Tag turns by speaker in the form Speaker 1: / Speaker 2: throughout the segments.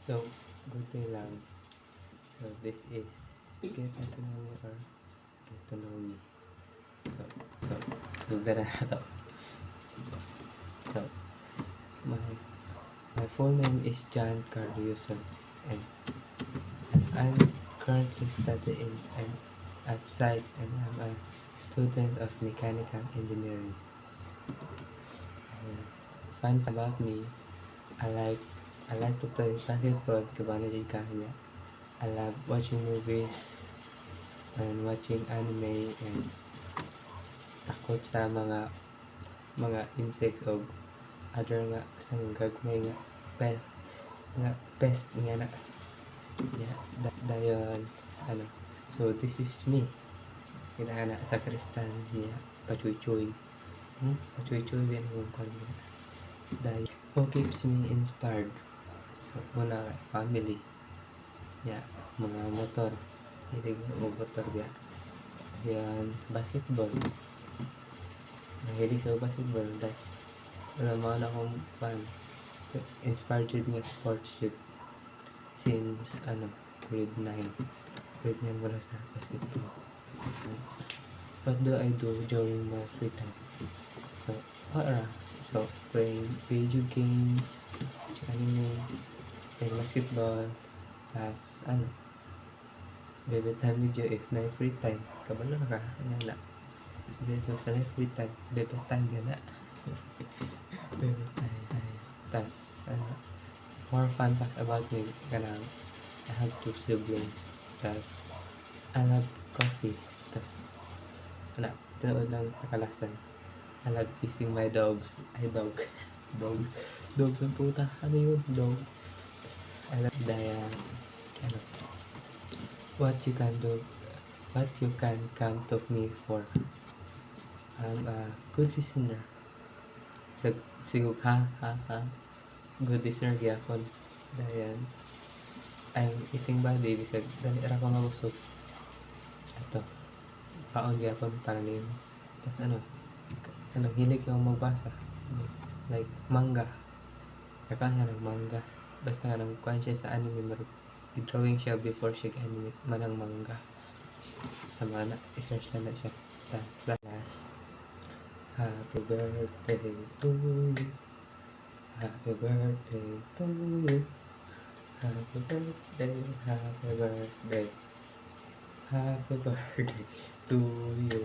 Speaker 1: So, good day lang. So, this is Get to Know Me or Get to Know Me. So, so, nagdala na to. So, my, my full name is John Carlo Yuson, and I'm currently studying at SITE, and I'm a student of mechanical engineering. And fun fact about me, I like I like to play basketball, kabana jud kanya. I love watching movies and watching anime and takot sa mga insects o other nga sa gagmay nga pest nga na dayon ano. So this is me. Kinahana sa kristan niya pachuy-chuy. Pachuy-chuy din ang kanya. Dahil who keeps me inspired. So una family. Yeah, mga motor. Hilig mo motor ya. Yan, basketball. Mahilig sa basketball. That's alam mo na akong fan. Inspired yun nga sports yun. Since grade 9. Grade 9 wala sa basketball. What do I do during my free time? So playing video games, watching anime, playing basketball, tas bebe time video if na free time. Kabalo na ka, na. Hindi ko sa free time, bebe time gana. Bebe time. Tas more fun fact about me, kanang I have 2 siblings. Tas I love coffee. Tas tinood ng kakalasan. I love kissing my dogs. Dog. Dogs ang puta. Ano yun? Dog. I love what you can come to me for. I'm a good listener. Sigug ha. Good listener gyapon. Dayan. I'm eating body bisag dali ra ko mabusog. Ato. Kaon gyapon para nimo. Tas hilig ako magbasa. Like manga. Kaka nga ng manga. Basta nga nang kuhan siya sa anime drawing siya before siya anime manang manga. Sa mana i-search na siya. Tas last. Happy birthday to you. Happy birthday to you. Happy birthday. Happy birthday. Happy birthday to you.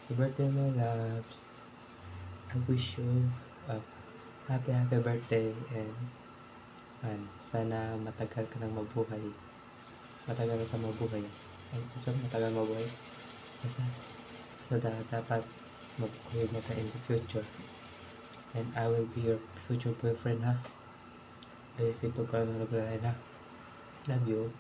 Speaker 1: Happy birthday, my loves. I wish you a happy birthday and sana matagal ka nang mabuhay. Matagal ka mabuhay. Ay, matagal mabuhay. Basta dapat magkuhin na tayo in the future. And I will be your future boyfriend, ha? Ayusin po ka nang naglalay, ha? Love you.